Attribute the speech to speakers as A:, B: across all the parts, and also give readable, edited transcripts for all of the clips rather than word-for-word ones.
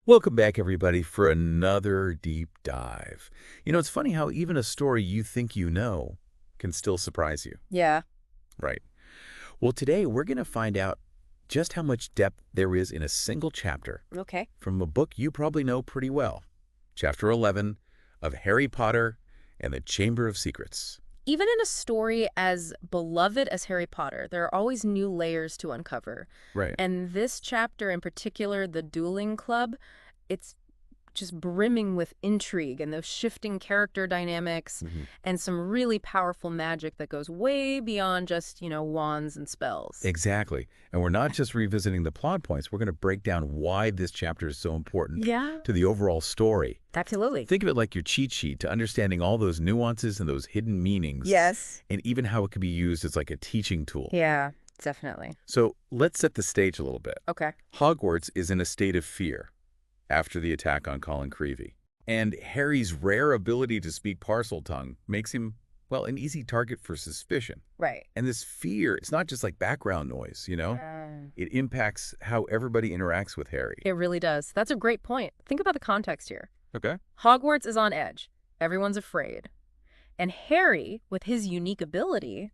A: Welcome back, everybody, for another deep dive. It's funny how even a story you think you know can still surprise you.
B: Yeah.
A: Right. Well, today we're going to find out just how much depth there is in a single chapter
B: Okay.
A: from a book you probably know pretty well. Chapter 11 of Harry Potter and the Chamber of Secrets.
B: Even in a story as beloved as Harry Potter, there are always new layers to uncover.
A: Right.
B: And this chapter in particular, the Dueling Club, it's just brimming with intrigue and those shifting character dynamics and some really powerful magic that goes way beyond just, wands and spells.
A: Exactly. And we're not just revisiting the plot points. We're going to break down why this chapter is so important
B: Yeah,
A: to the overall story.
B: absolutely.
A: Think of it like your cheat sheet to understanding all those nuances and those hidden meanings.
B: Yes.
A: And even how it could be used as like a teaching tool.
B: Yeah, definitely.
A: So let's set the stage a little bit.
B: Okay.
A: Hogwarts is in a state of fear after the attack on Colin Creevey. And Harry's rare ability to speak Parseltongue makes him, well, an easy target for suspicion.
B: Right.
A: And this fear, it's not just like background noise, It impacts how everybody interacts with Harry.
B: It really does. That's a great point. Think about the context here.
A: Okay.
B: Hogwarts is on edge. Everyone's afraid. And Harry, with his unique ability,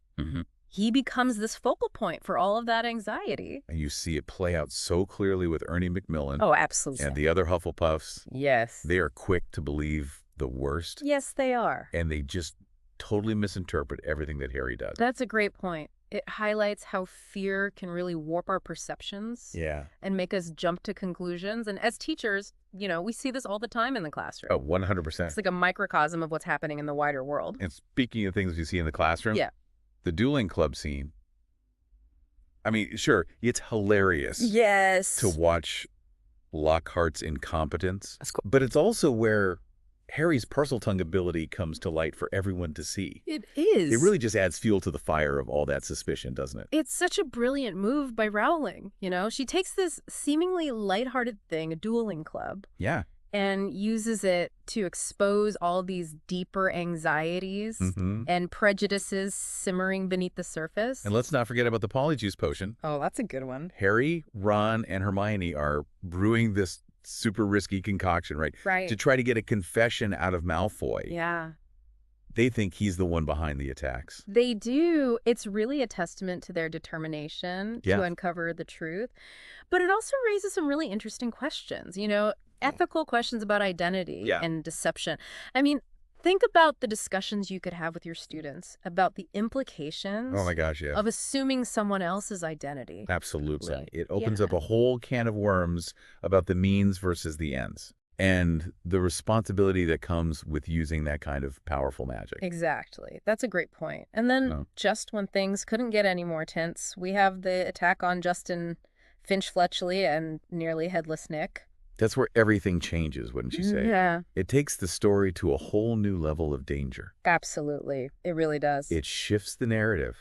B: he becomes this focal point for all of that anxiety.
A: And you see it play out so clearly with Ernie Macmillan
B: Oh, absolutely.
A: and the other Hufflepuffs.
B: Yes.
A: They are quick to believe the worst.
B: Yes, they are.
A: And they just totally misinterpret everything that Harry does.
B: That's a great point. It highlights how fear can really warp our perceptions and make us jump to conclusions. And as teachers, we see this all the time in the classroom.
A: Oh, 100%.
B: It's like a microcosm of what's happening in the wider world.
A: And speaking of things you see in the classroom, the dueling club scene, I mean, sure, it's hilarious
B: Yes.
A: to watch Lockhart's incompetence,
B: That's cool.
A: but it's also where Harry's Parseltongue ability comes to light for everyone to see.
B: It is.
A: It really just adds fuel to the fire of all that suspicion, doesn't it?
B: It's such a brilliant move by Rowling, She takes this seemingly lighthearted thing, a dueling club,
A: Yeah.
B: and uses it to expose all these deeper anxieties and prejudices simmering beneath the surface.
A: And let's not forget about the Polyjuice potion.
B: Oh, that's a good one.
A: Harry, Ron, and Hermione are brewing this super risky concoction, right?
B: Right.
A: To try to get a confession out of Malfoy.
B: Yeah.
A: They think he's the one behind the attacks.
B: They do. It's really a testament to their determination to
A: Yeah.
B: uncover the truth. But it also raises some really interesting questions, ethical questions about identity and deception. I mean, think about the discussions you could have with your students about the implications
A: Oh my gosh, yeah.
B: of assuming someone else's identity.
A: Absolutely. It opens up a whole can of worms about the means versus the ends and the responsibility that comes with using that kind of powerful magic.
B: Exactly. That's a great point. And then just when things couldn't get any more tense, we have the attack on Justin Finch-Fletchley and nearly headless Nick.
A: That's where everything changes, wouldn't you say?
B: Yeah.
A: It takes the story to a whole new level of danger.
B: Absolutely. It really does.
A: It shifts the narrative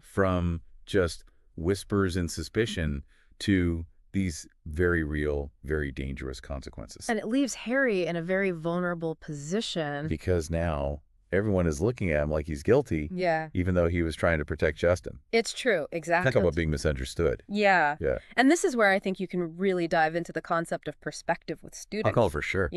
A: from just whispers and suspicion to these very real, very dangerous consequences.
B: And it leaves Harry in a very vulnerable position.
A: Because now everyone is looking at him like he's guilty, even though he was trying to protect Justin.
B: It's true. Exactly.
A: Talk about being misunderstood.
B: Yeah. And this is where I think you can really dive into the concept of perspective with students.
A: I'll call it for sure.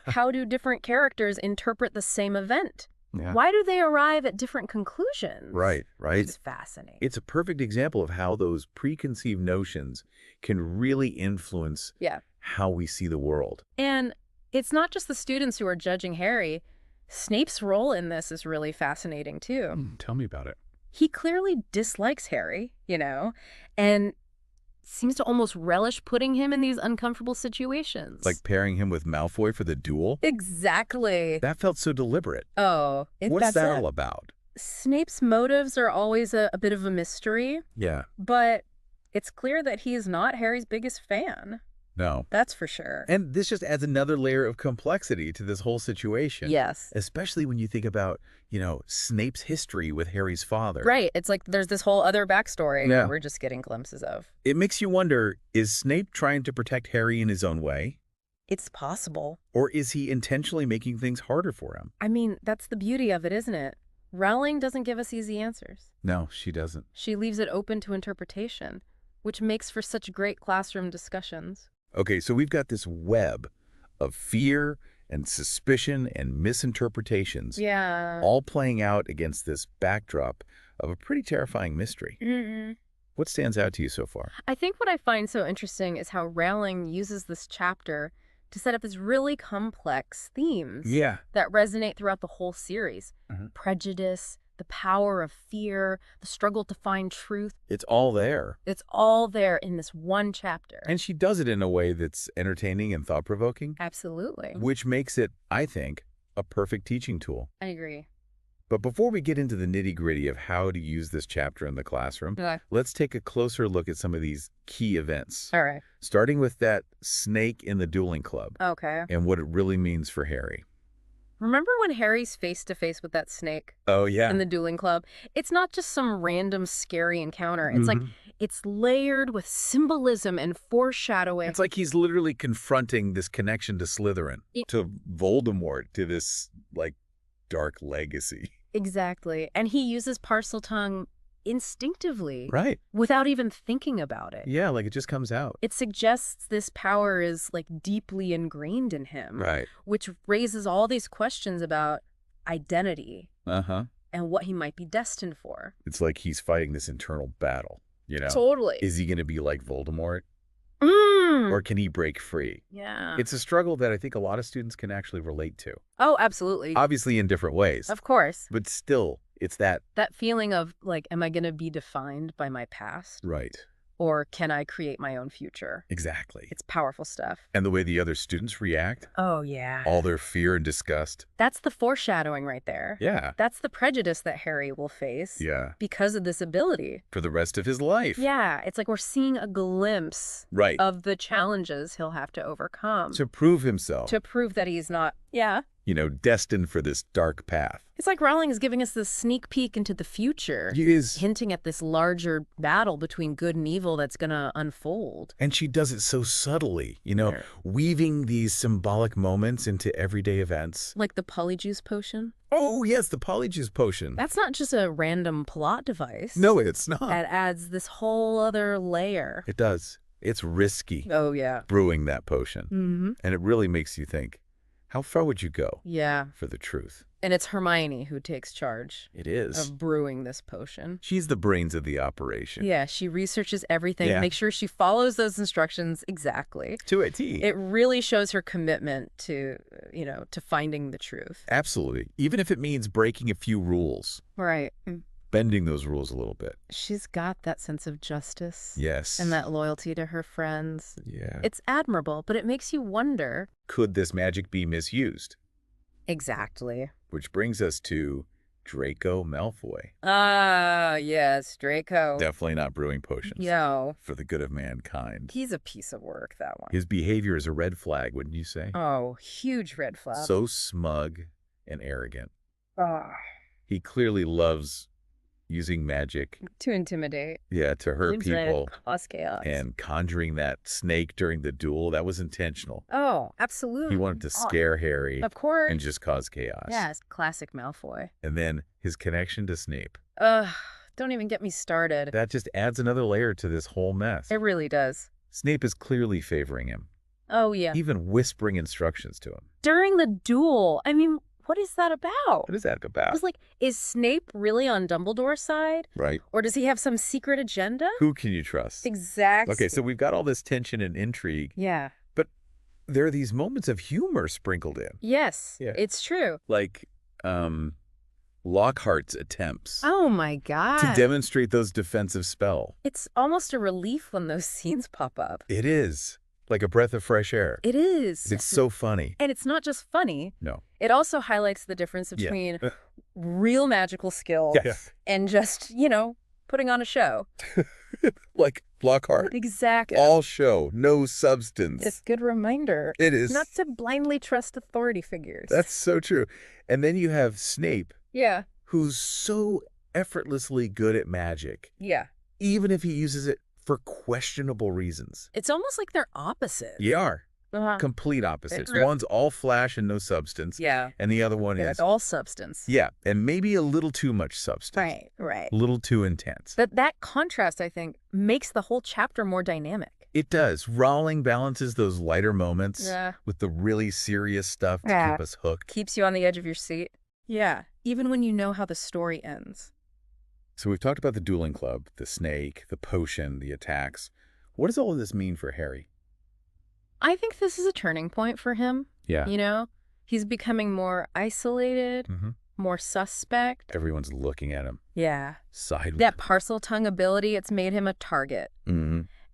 B: How do different characters interpret the same event?
A: Yeah.
B: Why do they arrive at different conclusions?
A: Right.
B: It's fascinating.
A: It's a perfect example of how those preconceived notions can really influence how we see the world.
B: And it's not just the students who are judging Harry. Snape's role in this is really fascinating, too.
A: Tell me about it.
B: He clearly dislikes Harry, and seems to almost relish putting him in these uncomfortable situations.
A: Like pairing him with Malfoy for the duel?
B: Exactly.
A: That felt so deliberate.
B: Oh,
A: what's that all about?
B: Snape's motives are always a bit of a mystery.
A: Yeah.
B: But it's clear that he is not Harry's biggest fan.
A: No.
B: That's for sure.
A: And this just adds another layer of complexity to this whole situation.
B: Yes.
A: Especially when you think about, Snape's history with Harry's father.
B: Right. It's like there's this whole other backstory that we're just getting glimpses of.
A: It makes you wonder, is Snape trying to protect Harry in his own way?
B: It's possible.
A: Or is he intentionally making things harder for him?
B: I mean, that's the beauty of it, isn't it? Rowling doesn't give us easy answers.
A: No, she doesn't.
B: She leaves it open to interpretation, which makes for such great classroom discussions.
A: Okay, so we've got this web of fear and suspicion and misinterpretations
B: Yeah.
A: all playing out against this backdrop of a pretty terrifying mystery.
B: Mm-mm.
A: What stands out to you so far?
B: I think what I find so interesting is how Rowling uses this chapter to set up these really complex themes
A: Yeah.
B: that resonate throughout the whole series.
A: Mhm.
B: Prejudice, the power of fear, the struggle to find truth.
A: It's all there.
B: It's all there in this one chapter.
A: And she does it in a way that's entertaining and thought-provoking,
B: Absolutely.
A: which makes it, I think, a perfect teaching tool.
B: I agree.
A: But before we get into the nitty-gritty of how to use this chapter in the classroom,
B: Okay.
A: let's take a closer look at some of these key events,
B: All right.
A: starting with that snake in the dueling club
B: Okay.
A: and what it really means for Harry.
B: Remember when Harry's face-to-face with that snake
A: Oh, yeah.
B: in the dueling club? It's not just some random scary encounter. It's like, it's layered with symbolism and foreshadowing.
A: It's like he's literally confronting this connection to Slytherin, to Voldemort, to this, like, dark legacy.
B: Exactly. And he uses Parseltongue instinctively,
A: Right.
B: without even thinking about it.
A: Yeah, like it just comes out.
B: It suggests this power is like deeply ingrained in him,
A: Right.
B: which raises all these questions about identity
A: Uh-huh.
B: and what he might be destined for.
A: It's like he's fighting this internal battle, you know?
B: Totally.
A: Is he going to be like Voldemort,
B: Mm.
A: or can he break free?
B: Yeah.
A: It's a struggle that I think a lot of students can actually relate to.
B: Oh, absolutely.
A: Obviously in different ways,
B: Of course.
A: but still, it's that.
B: That feeling of like, am I going to be defined by my past?
A: Right.
B: Or can I create my own future?
A: Exactly.
B: It's powerful stuff.
A: And the way the other students react,
B: Oh, yeah.
A: all their fear and disgust.
B: That's the foreshadowing right there.
A: Yeah.
B: That's the prejudice that Harry will face
A: Yeah.
B: because of this ability.
A: For the rest of his life.
B: Yeah, it's like we're seeing a glimpse
A: Right.
B: of the challenges he'll have to overcome
A: To prove himself,
B: to prove that he's not, yeah.
A: destined for this dark path.
B: It's like Rowling is giving us this sneak peek into the future,
A: He is.
B: hinting at this larger battle between good and evil that's going to unfold.
A: And she does it so subtly,
B: Sure.
A: weaving these symbolic moments into everyday events.
B: Like the polyjuice potion.
A: Oh, yes, the polyjuice potion.
B: That's not just a random plot device.
A: No, it's not.
B: That adds this whole other layer.
A: It does. It's risky
B: Oh, yeah.
A: brewing that potion.
B: Mm-hmm.
A: And it really makes you think, how far would you go
B: Yeah.
A: for the truth?
B: And it's Hermione who takes charge
A: It is.
B: of brewing this potion.
A: She's the brains of the operation.
B: Yeah, she researches everything,
A: Yeah.
B: make sure she follows those instructions exactly.
A: To a T.
B: It really shows her commitment to, to finding the truth.
A: Absolutely. Even if it means breaking a few rules,
B: Right.
A: bending those rules a little bit.
B: She's got that sense of justice.
A: Yes.
B: And that loyalty to her friends.
A: Yeah.
B: It's admirable, but it makes you wonder.
A: Could this magic be misused?
B: Exactly.
A: Which brings us to Draco Malfoy.
B: Ah, yes, Draco.
A: Definitely not brewing potions.
B: Yo,
A: For the good of mankind.
B: he's a piece of work, that one.
A: His behavior is a red flag, wouldn't you say?
B: Oh, huge red flag.
A: So smug and arrogant.
B: Ah,
A: He clearly loves using magic,
B: to intimidate.
A: to hurt
B: Seems ready to
A: people.
B: cause chaos.
A: And conjuring that snake during the duel, that was intentional.
B: Oh, absolutely.
A: He wanted to scare Harry
B: Of course.
A: and just cause chaos.
B: Yes, classic Malfoy.
A: And then his connection to Snape.
B: Ugh, don't even get me started.
A: That just adds another layer to this whole mess.
B: It really does.
A: Snape is clearly favoring him,
B: Oh, yeah.
A: even whispering instructions to him.
B: During the duel, I mean, what is that about?
A: What is that
B: I
A: about?
B: was like, is Snape really on Dumbledore's side?
A: Right.
B: Or does he have some secret agenda?
A: Who can you trust?
B: Exactly.
A: Okay, so we've got all this tension and intrigue.
B: Yeah.
A: But there are these moments of humor sprinkled in.
B: Yes,
A: Yeah.
B: it's true.
A: Like Lockhart's attempts
B: Oh, my God.
A: to demonstrate those defensive spell.
B: It's almost a relief when those scenes pop up.
A: It is like a breath of fresh air.
B: It is.
A: It's so funny.
B: And it's not just funny.
A: No.
B: It also highlights the difference
A: Yeah.
B: between real magical skill
A: Yes.
B: and just, putting on a show.
A: Like Lockhart.
B: Exactly.
A: All show, no substance.
B: It's a good reminder
A: It is.
B: not to blindly trust authority figures.
A: That's so true. And then you have Snape,
B: Yeah.
A: who's so effortlessly good at magic,
B: Yeah.
A: even if he uses it for questionable reasons.
B: It's almost like they're opposite.
A: You are.
B: Uh-huh.
A: Complete opposites.
B: True.
A: One's all flash and no substance.
B: Yeah.
A: And the other one
B: Yeah,
A: is,
B: it's all substance.
A: yeah, and maybe a little too much substance.
B: Right.
A: A little too intense.
B: But that contrast, I think, makes the whole chapter more dynamic.
A: It does. Rowling balances those lighter moments
B: Yeah.
A: with the really serious stuff to
B: Yeah.
A: keep us hooked.
B: Keeps you on the edge of your seat. Yeah, even when you know how the story ends.
A: So we've talked about the dueling club, the snake, the potion, the attacks. What does all of this mean for Harry?
B: I think this is a turning point for him.
A: Yeah.
B: You know, he's becoming more isolated, more suspect.
A: Everyone's looking at him.
B: Yeah.
A: Sideways.
B: That parcel tongue ability, it's made him a target.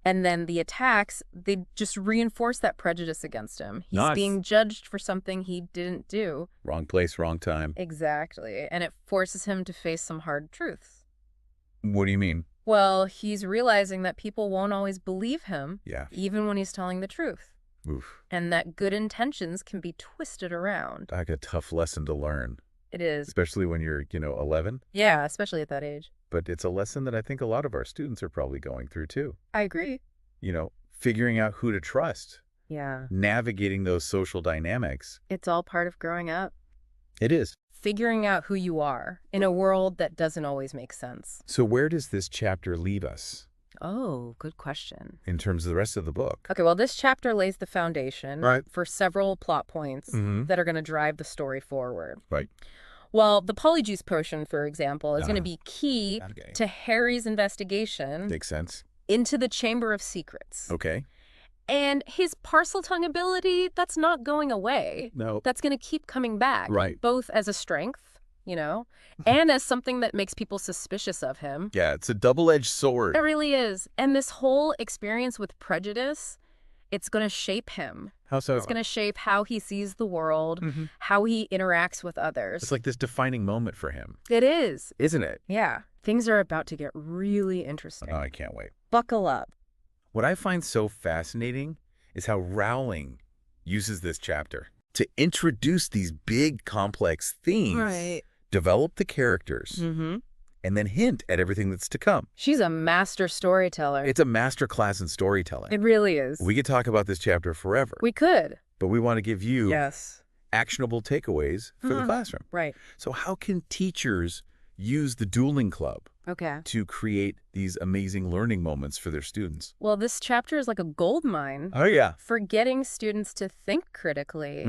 B: And then the attacks, they just reinforce that prejudice against him. He's being judged for something he didn't do.
A: Wrong place, wrong time.
B: Exactly. And it forces him to face some hard truths.
A: What do you mean?
B: Well, he's realizing that people won't always believe him,
A: Yeah.
B: even when he's telling the truth.
A: Oof.
B: And that good intentions can be twisted around.
A: Like a tough lesson to learn.
B: It is.
A: Especially when you're, 11.
B: Yeah, especially at that age.
A: But it's a lesson that I think a lot of our students are probably going through too.
B: I agree.
A: Figuring out who to trust.
B: Yeah.
A: Navigating those social dynamics.
B: It's all part of growing up.
A: It is.
B: Figuring out who you are in a world that doesn't always make sense.
A: So where does this chapter leave us
B: Oh, good question.
A: in terms of the rest of the book?
B: Okay, well, this chapter lays the foundation for several plot points that are going to drive the story forward.
A: Right.
B: Well, the polyjuice potion, for example, is going to be key to Harry's investigation
A: Makes sense.
B: into the Chamber of Secrets.
A: Okay.
B: And his parcel tongue ability, that's not going away.
A: No.
B: That's going to keep coming back.
A: Right.
B: Both as a strength, and as something that makes people suspicious of him.
A: Yeah, it's a double-edged sword.
B: It really is. And this whole experience with prejudice, it's going to shape him.
A: How so?
B: It's going to shape how he sees the world, how he interacts with others.
A: It's like this defining moment for him.
B: It is.
A: Isn't it?
B: Yeah. Things are about to get really interesting.
A: Oh, I can't wait.
B: Buckle up.
A: What I find so fascinating is how Rowling uses this chapter to introduce these big, complex themes, develop the characters, and then hint at everything that's to come.
B: She's a master storyteller.
A: It's a master class in storytelling.
B: It really is.
A: We could talk about this chapter forever.
B: We could.
A: But we want to give you actionable takeaways for the classroom.
B: Right.
A: So how can teachers use the dueling club
B: Okay.
A: to create these amazing learning moments for their students?
B: Well, this chapter is like a gold mine
A: Oh, yeah.
B: for getting students to think critically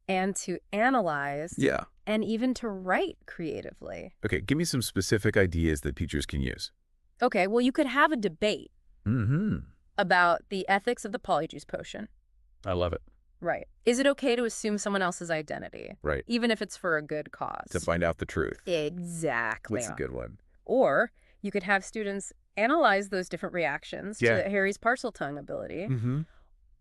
B: and to analyze
A: Yeah.
B: and even to write creatively.
A: Okay, give me some specific ideas that teachers can use.
B: Okay, well, you could have a debate about the ethics of the polyjuice potion.
A: I love it.
B: Right. Is it okay to assume someone else's identity?
A: Right.
B: Even if it's for a good cause?
A: To find out the truth.
B: Exactly.
A: What's a good one?
B: Or you could have students analyze those different reactions to Harry's parcel tongue ability.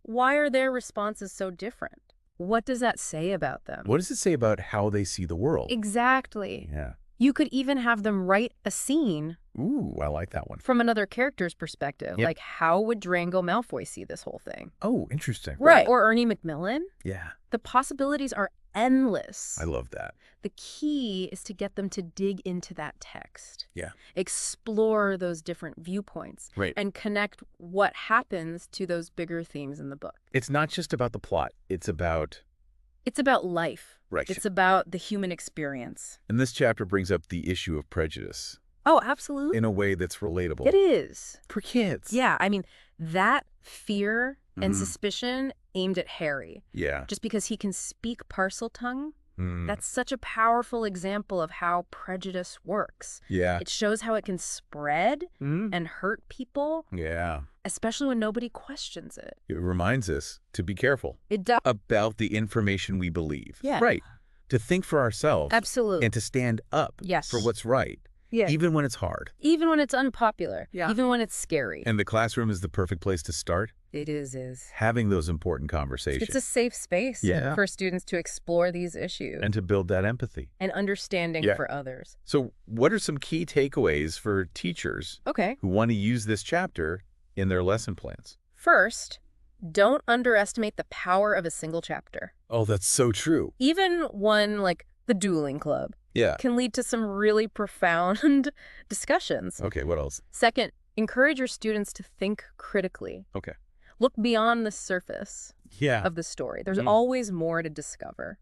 B: Why are their responses so different? What does that say about them?
A: What does it say about how they see the world?
B: Exactly.
A: Yeah.
B: You could even have them write a scene
A: Ooh, I like that one.
B: from another character's perspective.
A: Yep.
B: Like, how would Draco Malfoy see this whole thing?
A: Oh, interesting.
B: Right. Or Ernie Macmillan.
A: Yeah.
B: The possibilities are endless.
A: I love that.
B: The key is to get them to dig into that text.
A: Yeah.
B: Explore those different viewpoints.
A: Right.
B: And connect what happens to those bigger themes in the book.
A: It's not just about the plot. It's about...
B: It's about life.
A: Right.
B: It's about the human experience.
A: And this chapter brings up the issue of prejudice.
B: Oh, absolutely.
A: In a way that's relatable.
B: It is.
A: For kids.
B: Yeah, I mean, that fear and suspicion aimed at Harry.
A: Yeah.
B: Just because he can speak parcel tongue, that's such a powerful example of how prejudice works.
A: Yeah.
B: It shows how it can spread and hurt people,
A: Yeah.
B: especially when nobody questions it.
A: It reminds us to be careful
B: It does.
A: about the information we believe.
B: Yeah.
A: Right. To think for ourselves.
B: Absolutely.
A: And to stand up
B: Yes.
A: for what's right.
B: Yeah.
A: Even when it's hard.
B: Even when it's unpopular.
A: Yeah.
B: Even when it's scary.
A: And the classroom is the perfect place to start
B: It is.
A: having those important conversations.
B: It's a safe space for students to explore these issues
A: and to build that empathy.
B: and understanding for others.
A: So what are some key takeaways for teachers
B: Okay.
A: who want to use this chapter in their lesson plans?
B: First, don't underestimate the power of a single chapter.
A: Oh, that's so true.
B: Even one like the dueling club
A: Yeah.
B: can lead to some really profound discussions.
A: Okay, what else?
B: Second, encourage your students to think critically.
A: Okay.
B: Look beyond the surface
A: Yeah.
B: of the story. There's always more to discover.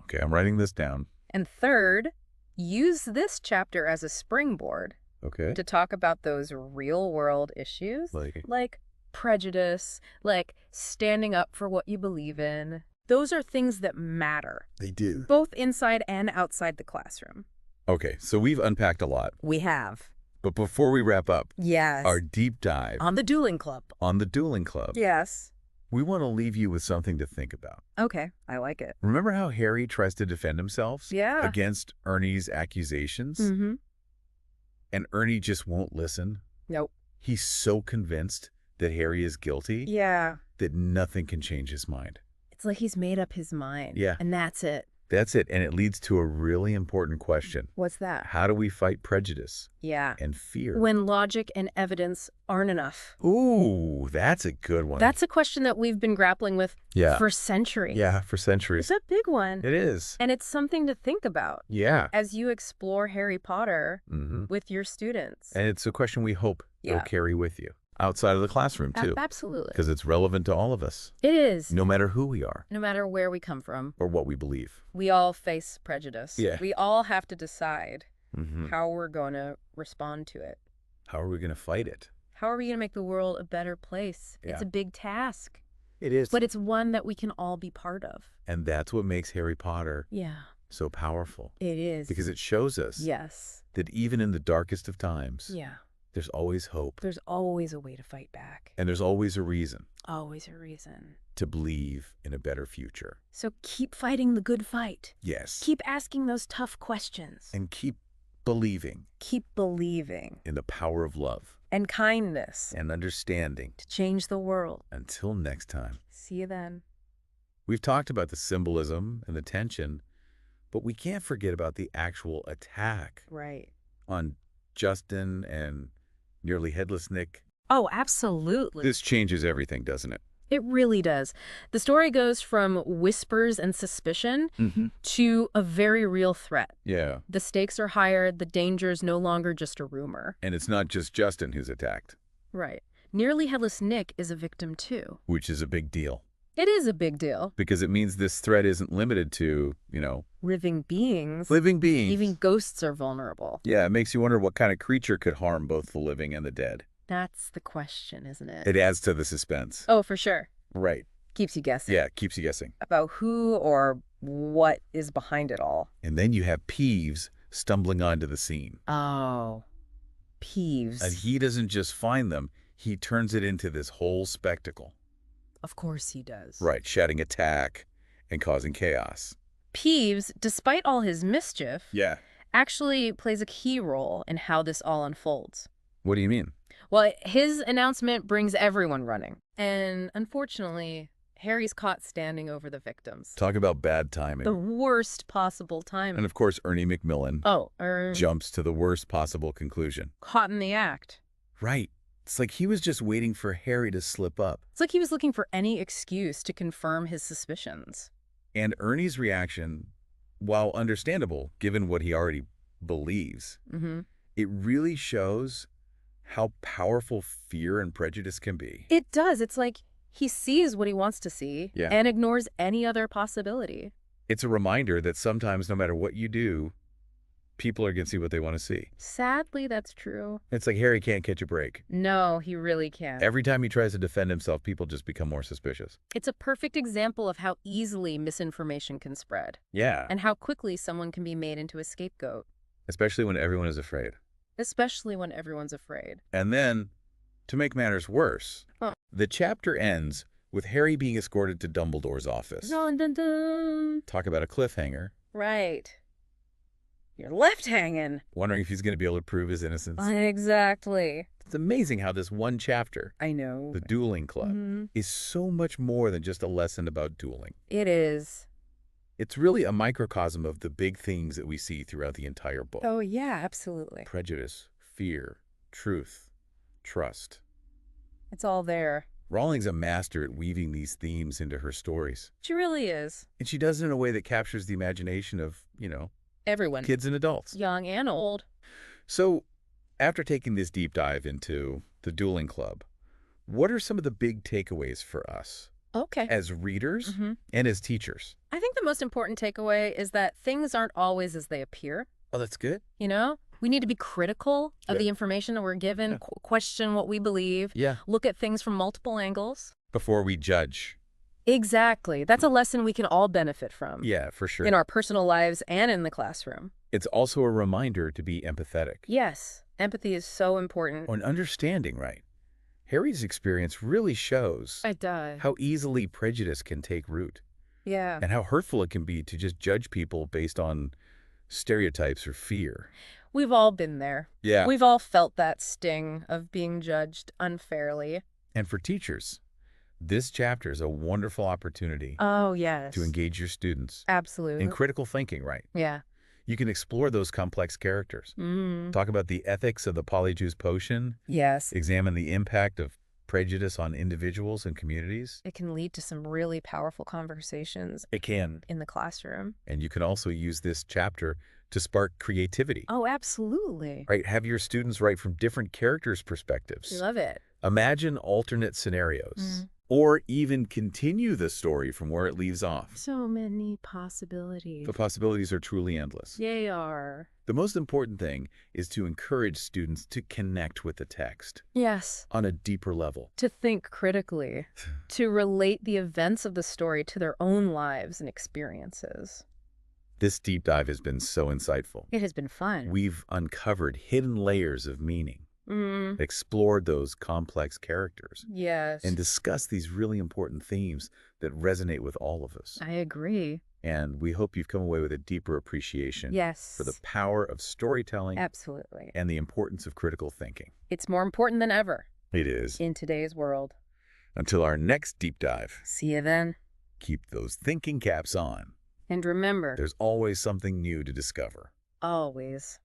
A: Okay, I'm writing this down.
B: And third, use this chapter as a springboard
A: Okay.
B: to talk about those real-world issues
A: Like
B: prejudice, like standing up for what you believe in. Those are things that matter.
A: They do.
B: Both inside and outside the classroom.
A: Okay, so we've unpacked a lot.
B: We have.
A: But before we wrap up,
B: Yes.
A: our deep dive
B: On the Dueling Club. Yes.
A: we want to leave you with something to think about.
B: Okay, I like it.
A: Remember how Harry tries to defend himself
B: Yeah.
A: against Ernie's accusations?
B: Mm-hmm.
A: And Ernie just won't listen?
B: Nope.
A: He's so convinced that Harry is guilty
B: Yeah.
A: that nothing can change his mind.
B: It's like he's made up his mind.
A: Yeah.
B: And that's it.
A: That's it. And it leads to a really important question.
B: What's that?
A: How do we fight prejudice
B: Yeah.
A: and fear?
B: When logic and evidence aren't enough.
A: Ooh, that's a good one.
B: That's a question that we've been grappling with for centuries.
A: Yeah, for centuries.
B: It's a big one.
A: It is.
B: And it's something to think about.
A: Yeah.
B: As you explore Harry Potter with your students.
A: And it's a question we hope you'll carry with you outside of the classroom, too.
B: Absolutely.
A: Because it's relevant to all of us.
B: It is.
A: No matter who we are.
B: No matter where we come from.
A: Or what we believe.
B: We all face prejudice.
A: Yeah.
B: We all have to decide how we're going to respond to it.
A: How are we going to fight it?
B: How are we going to make the world a better place?
A: Yeah.
B: It's a big task.
A: It is.
B: But it's one that we can all be part of.
A: And that's what makes Harry Potter so powerful.
B: It is.
A: Because it shows us that even in the darkest of times, there's always hope.
B: There's always a way to fight back.
A: And there's always a reason.
B: Always a reason.
A: To believe in a better future.
B: So keep fighting the good fight.
A: Yes.
B: Keep asking those tough questions.
A: And keep believing.
B: Keep believing.
A: In the power of love.
B: And kindness.
A: And understanding.
B: To change the world.
A: Until next time.
B: See you then.
A: We've talked about the symbolism and the tension, but we can't forget about the actual attack.
B: Right.
A: On Justin and Nearly Headless Nick.
B: Oh, absolutely.
A: This changes everything, doesn't it?
B: It really does. The story goes from whispers and suspicion to a very real threat.
A: Yeah.
B: The stakes are higher. The danger is no longer just a rumor.
A: And it's not just Justin who's attacked.
B: Right. Nearly Headless Nick is a victim, too.
A: Which is a big deal.
B: It is a big deal.
A: Because it means this threat isn't limited to,
B: living beings.
A: Living beings.
B: Even ghosts are vulnerable.
A: Yeah, it makes you wonder what kind of creature could harm both the living and the dead.
B: That's the question, isn't it?
A: It adds to the suspense.
B: Oh, for sure.
A: Right.
B: Keeps you guessing.
A: Yeah, keeps you guessing.
B: About who or what is behind it all.
A: And then you have Peeves stumbling onto the scene.
B: Oh, Peeves.
A: And he doesn't just find them, he turns it into this whole spectacle.
B: Of course he does.
A: Right, shouting attack and causing chaos.
B: Peeves, despite all his mischief,
A: actually
B: plays a key role in how this all unfolds.
A: What do you mean?
B: Well, his announcement brings everyone running. And unfortunately, Harry's caught standing over the victims.
A: Talk about bad timing.
B: The worst possible timing.
A: And of course, Ernie Macmillan jumps to the worst possible conclusion.
B: Caught in the act.
A: Right. It's like he was just waiting for Harry to slip up.
B: It's like he was looking for any excuse to confirm his suspicions.
A: And Ernie's reaction, while understandable, given what he already believes, it really shows how powerful fear and prejudice can be.
B: It does. It's like he sees what he wants to see and ignores any other possibility.
A: It's a reminder that sometimes, no matter what you do, people are going to see what they want to see.
B: Sadly, that's true.
A: It's like Harry can't catch a break.
B: No, he really can't.
A: Every time he tries to defend himself, people just become more suspicious.
B: It's a perfect example of how easily misinformation can spread.
A: Yeah.
B: And how quickly someone can be made into a scapegoat.
A: Especially when everyone is afraid.
B: Especially when everyone's afraid.
A: And then, to make matters worse, the chapter ends with Harry being escorted to Dumbledore's office.
B: Dun, dun, dun.
A: Talk about a cliffhanger.
B: Right. You're left hanging.
A: Wondering if he's going to be able to prove his innocence.
B: Exactly.
A: It's amazing how this one chapter,
B: I know,
A: the Dueling Club, is so much more than just a lesson about dueling.
B: It is.
A: It's really a microcosm of the big themes that we see throughout the entire book.
B: Oh, yeah, absolutely.
A: Prejudice, fear, truth, trust.
B: It's all there.
A: Rowling's a master at weaving these themes into her stories.
B: She really is.
A: And she does it in a way that captures the imagination of,
B: everyone.
A: Kids and adults.
B: Young and old.
A: So, after taking this deep dive into the Dueling Club, what are some of the big takeaways for us?
B: Okay.
A: As readers and as teachers?
B: I think the most important takeaway is that things aren't always as they appear.
A: Oh, that's good.
B: We need to be critical of the information that we're given, question what we believe, look at things from multiple angles.
A: Before we judge.
B: Exactly. That's a lesson we can all benefit from.
A: Yeah, for sure.
B: In our personal lives and in the classroom.
A: It's also a reminder to be empathetic.
B: Yes. Empathy is so important.
A: On understanding, right? Harry's experience really shows
B: It does.
A: how easily prejudice can take root.
B: Yeah.
A: And how hurtful it can be to just judge people based on stereotypes or fear.
B: We've all been there.
A: Yeah.
B: We've all felt that sting of being judged unfairly.
A: And for teachers, this chapter is a wonderful opportunity
B: to
A: engage your students.
B: Absolutely.
A: In critical thinking, right?
B: Yeah.
A: You can explore those complex characters. Talk about the ethics of the Polyjuice Potion.
B: Yes.
A: Examine the impact of prejudice on individuals and communities.
B: It can lead to some really powerful conversations.
A: It can.
B: In the classroom.
A: And you can also use this chapter to spark creativity.
B: Oh, absolutely.
A: Right? Have your students write from different characters' perspectives.
B: Love it.
A: Imagine alternate scenarios. Or even continue the story from where it leaves off.
B: So many possibilities.
A: The possibilities are truly endless.
B: They are.
A: The most important thing is to encourage students to connect with the text.
B: Yes.
A: On a deeper level.
B: To think critically. To relate the events of the story to their own lives and experiences.
A: This deep dive has been so insightful.
B: It has been fun.
A: We've uncovered hidden layers of meaning. Explored those complex characters.
B: Yes.
A: And discussed these really important themes that resonate with all of us.
B: I agree.
A: And we hope you've come away with a deeper appreciation for the power of storytelling.
B: Absolutely.
A: And the importance of critical thinking.
B: It's more important than ever.
A: It is.
B: In today's world.
A: Until our next deep dive.
B: See you then.
A: Keep those thinking caps on.
B: And remember,
A: there's always something new to discover.
B: Always.